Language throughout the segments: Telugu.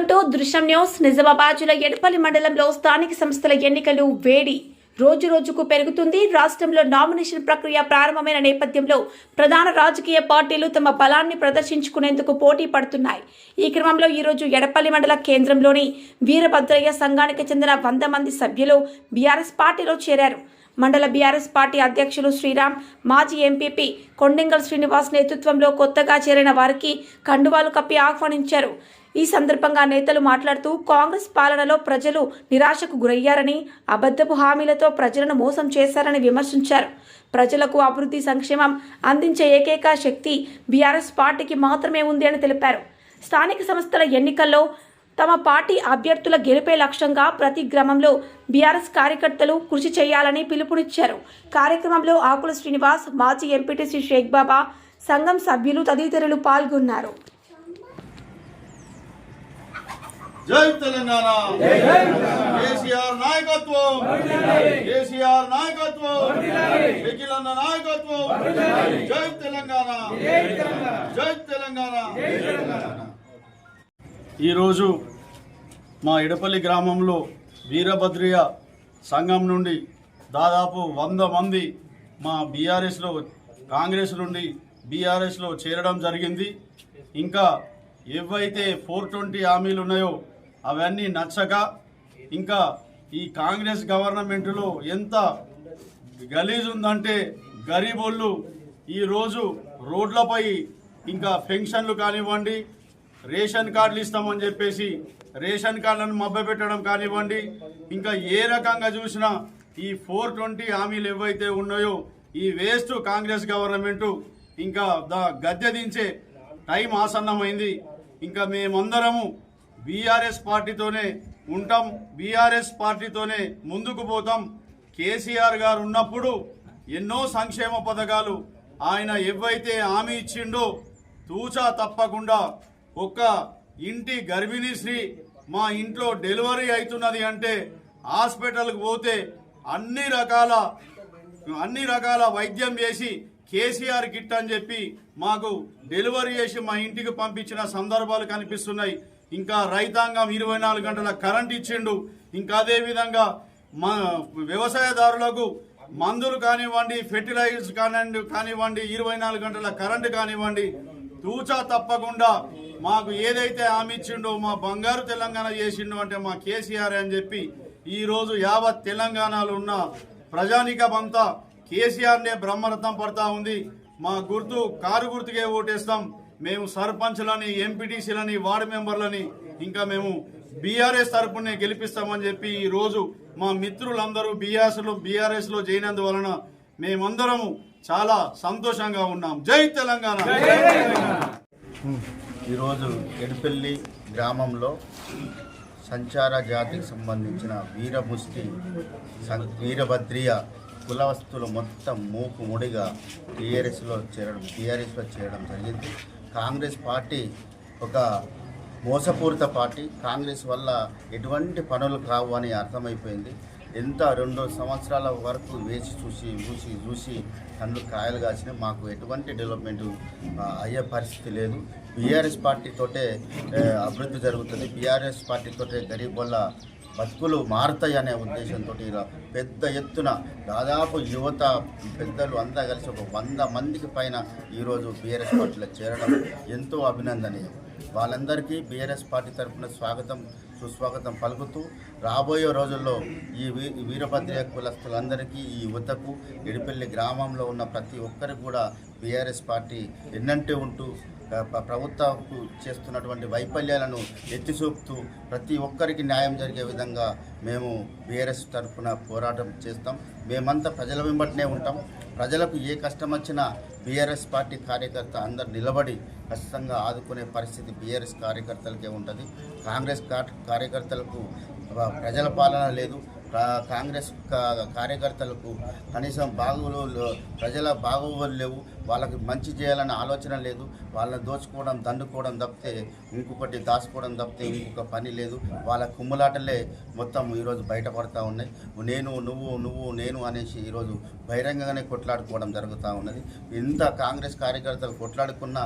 వెల్కమ్ టు దృశ్యం న్యూస్. నిజామాబాద్ జిల్లా ఎడపల్లి మండలంలో స్థానిక సంస్థల ఎన్నికలు వేడి రోజు రోజుకు పెరుగుతుంది. రాష్ట్రంలో నామినేషన్ ప్రక్రియ ప్రారంభమైన నేపథ్యంలో ప్రధాన రాజకీయ పార్టీలు తమ బలాన్ని ప్రదర్శించుకునేందుకు పోటీ పడుతున్నాయి. ఈ క్రమంలో ఈరోజు ఎడపల్లి మండల కేంద్రంలోని వీరభద్రయ్య సంఘానికి చెందిన 100 మంది సభ్యులు బీఆర్ఎస్ పార్టీలో చేరారు. మండల బీఆర్ఎస్ పార్టీ అధ్యక్షులు శ్రీరామ్, మాజీ ఎంపీపీ కొండింగల్ శ్రీనివాస్ నేతృత్వంలో కొత్తగా చేరిన వారికి కండువాలు కప్పి ఆహ్వానించారు. ఈ సందర్భంగా నేతలు మాట్లాడుతూ కాంగ్రెస్ పాలనలో ప్రజలు నిరాశకు గురయ్యారని, అబద్ధపు హామీలతో ప్రజలను మోసం చేశారని విమర్శించారు. ప్రజలకు అభివృద్ధి సంక్షేమం అందించే ఏకైక శక్తి బీఆర్ఎస్ పార్టీకి మాత్రమే ఉంది అని తెలిపారు. స్థానిక సంస్థల ఎన్నికల్లో తమ పార్టీ అభ్యర్థుల గెలుపే లక్ష్యంగా ప్రతి గ్రామంలో బీఆర్ఎస్ కార్యకర్తలు కృషి చేయాలని పిలుపునిచ్చారు. కార్యక్రమంలో ఆకుల శ్రీనివాస్, మాజీ ఎంపీటీసీ షేక్ బాబా, సంఘం సభ్యులు తదితరులు పాల్గొన్నారు. జై తెలంగాణ, కేసీఆర్ నాయకత్వం, కేసీఆర్ నాయకత్వం, నిఖిలన్న నాయకత్వం. జై తెలంగాణ, జై తెలంగాణ. ఈరోజు మా ఎడపల్లి గ్రామంలో వీరభద్రయ్య సంఘం నుండి దాదాపు 100 మంది మా బీఆర్ఎస్లో, కాంగ్రెస్ నుండి బీఆర్ఎస్లో చేరడం జరిగింది. ఇంకా ఏవైతే 420 హామీలు ఉన్నాయో అవన్నీ నచ్చక, ఇంకా ఈ కాంగ్రెస్ గవర్నమెంట్లో ఎంత గలీజ్ ఉందంటే గరీబోళ్ళు ఈరోజు రోడ్లపై ఇంకా పెన్షన్లు కానివ్వండి, రేషన్ కార్డులు ఇస్తామని చెప్పేసి రేషన్ కార్డులను మభ్యపెట్టడం కానివ్వండి, ఇంకా ఏ రకంగా చూసినా ఈ 420 హామీలు ఏవైతే ఉన్నాయో ఈ వేస్ట్ కాంగ్రెస్ గవర్నమెంటు ఇంకా గద్దె దించే టైం ఆసన్నమైంది. ఇంకా మేమందరము బీఆర్ఎస్ పార్టీతోనే ఉంటాం, బీఆర్ఎస్ పార్టీతోనే ముందుకు పోతాం. కేసీఆర్ గారు ఉన్నప్పుడు ఎన్నో సంక్షేమ పథకాలు ఆయన ఏవైతే హామీ ఇచ్చిండో తూచా తప్పకుండా ఒక్క ఇంటి గర్భిణీ స్త్రీ మా ఇంట్లో డెలివరీ అవుతున్నది అంటే హాస్పిటల్కి పోతే అన్ని రకాల వైద్యం చేసి కేసీఆర్ కిట్ అని చెప్పి మాకు డెలివరీ చేసి మా ఇంటికి పంపించిన సందర్భాలు కనిపిస్తున్నాయి. ఇంకా రైతాంగం 24 గంటల కరెంట్ ఇచ్చిండు. ఇంకా అదేవిధంగా మా వ్యవసాయదారులకు మందులు కానివ్వండి, ఫెర్టిలైజర్స్ కానివ్వండి, 24 గంటల కరెంటు కానివ్వండి, తూచా తప్పకుండా మాకు ఏదైతే హామీ ఇచ్చిండో మా బంగారు తెలంగాణ చేసిండో అంటే మా కేసీఆర్ అని చెప్పి ఈరోజు యావత్ తెలంగాణలో ఉన్న ప్రజానికమంతా కేసీఆర్నే బ్రహ్మరథం పడతా ఉంది. మా గుర్తు కారు గుర్తుకే ఓటేస్తాం. మేము సర్పంచ్లని, ఎంపీటీసీలని, వార్డు మెంబర్లని ఇంకా మేము బీఆర్ఎస్ తరపునే గెలిపిస్తామని చెప్పి ఈరోజు మా మిత్రులందరూ బీఆర్ఎస్లో చేరినందువలన మేమందరము చాలా సంతోషంగా ఉన్నాం. జై తెలంగాణ. ఈరోజు ఎడపల్లి గ్రామంలో సంచార జాతికి సంబంధించిన వీరభద్రయ్య కులవస్తులు మొత్తం మూకుముడిగా టీఆర్ఎస్లో చేరడం జరిగింది. కాంగ్రెస్ పార్టీ ఒక మోసపూరిత పార్టీ. కాంగ్రెస్ వల్ల ఎటువంటి పనులు కావు అని అర్థమైపోయింది. ఎంత 2 సంవత్సరాల వరకు వేచి చూసి కళ్ళు కాయలు కాసిన మాకు ఎటువంటి డెవలప్మెంట్ అయ్యే పరిస్థితి లేదు. బీఆర్ఎస్ పార్టీతోటే అభివృద్ధి జరుగుతుంది. బీఆర్ఎస్ పార్టీతోటే గరీబ్ వల్ల బతుకులు మారుతాయి అనే ఉద్దేశంతో పెద్ద ఎత్తున దాదాపు యువత, పెద్దలు అంతా కలిసి ఒక 100 మందికి పైన ఈరోజు బీఆర్ఎస్ పార్టీలో చేరడం ఎంతో అభినందనీయం. వాళ్ళందరికీ బీఆర్ఎస్ పార్టీ తరఫున సుస్వాగతం పలుకుతూ రాబోయే రోజుల్లో ఈ వీరభద్రయ్య కులస్తులందరికీ, ఈ యువతకు, ఎడపల్లి గ్రామంలో ఉన్న ప్రతి ఒక్కరికి కూడా బీఆర్ఎస్ పార్టీ ఎన్నంటే ఉంటూ ప్రభుత్వం చేస్తున్నటువంటి వైఫల్యాలను ఎత్తి చూపుతూ ప్రతి ఒక్కరికి న్యాయం జరిగే విధంగా మేము బీఆర్ఎస్ తరఫున పోరాటం చేస్తాం. మేమంతా ప్రజల వెంబటనే ఉంటాం. ప్రజలకు ఏ కష్టం వచ్చినా బీఆర్ఎస్ పార్టీ కార్యకర్త అందరు నిలబడి ఖచ్చితంగా ఆదుకునే పరిస్థితి బీఆర్ఎస్ కార్యకర్తలకే ఉంటుంది. కాంగ్రెస్ కార్యకర్తలకు ప్రజల పాలన లేదు. కాంగ్రెస్ కార్యకర్తలకు కనీసం ప్రజల బాగోగులు లేవు. వాళ్ళకి మంచి చేయాలనే ఆలోచన లేదు. వాళ్ళని దోచుకోవడం, దండుకోవడం తప్పితే ఇంకొకటి దాచుకోవడం తప్పితే ఇంకొక పని లేదు. వాళ్ళ కుమ్ములాటలే మొత్తం ఈరోజు బయటపడతా ఉన్నాయి. నేను నువ్వు నేను అనేసి ఈరోజు బహిరంగంగానే కొట్లాడుకోవడం జరుగుతూ ఉన్నది. ఇంత కాంగ్రెస్ కార్యకర్తలు కొట్లాడుకున్న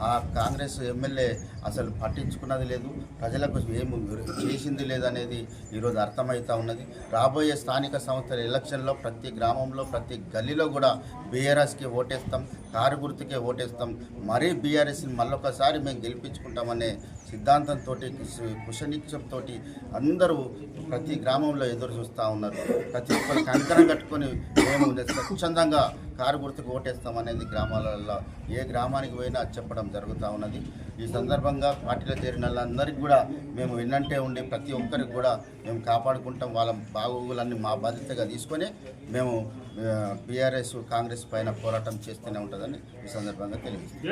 ఆ కాంగ్రెస్ ఎమ్మెల్యే అసలు పట్టించుకున్నది లేదు, ప్రజలకు ఏమి చేసింది లేదనేది ఈరోజు అర్థమవుతూ ఉన్నది. రాబోయే స్థానిక సంస్థల ఎలక్షన్లో ప్రతి గ్రామంలో ప్రతి గల్లీలో కూడా బీఆర్ఎస్కి ఓటేస్తాం, కారు గుర్తుకే ఓటేస్తాం. మరీ బీఆర్ఎస్ని మళ్ళొకసారి మేము గెలిపించుకుంటామనే సిద్ధాంతంతో కుశనిక్షంతో అందరూ ప్రతి గ్రామంలో ఎదురు చూస్తూ ఉన్నారు. ప్రతి ఒక్కరు కంకణం కట్టుకొని మేము స్వచ్ఛందంగా కారు గుర్తుకు ఓటేస్తామనేది గ్రామాలలో ఏ గ్రామానికి పోయినా చెప్పడం జరుగుతూ ఉన్నది. ఈ సందర్భంగా పార్టీలో చేరిన వాళ్ళందరికీ కూడా మేము విన్నంటే ఉండి ప్రతి ఒక్కరికి కూడా మేము కాపాడుకుంటాం. వాళ్ళ బాగోగులన్నీ మా బాధ్యతగా తీసుకొని మేము బీఆర్ఎస్ కాంగ్రెస్ పైన పోరాటం చేస్తూనే ఉంటుందని ఈ సందర్భంగా తెలియజేస్తాం.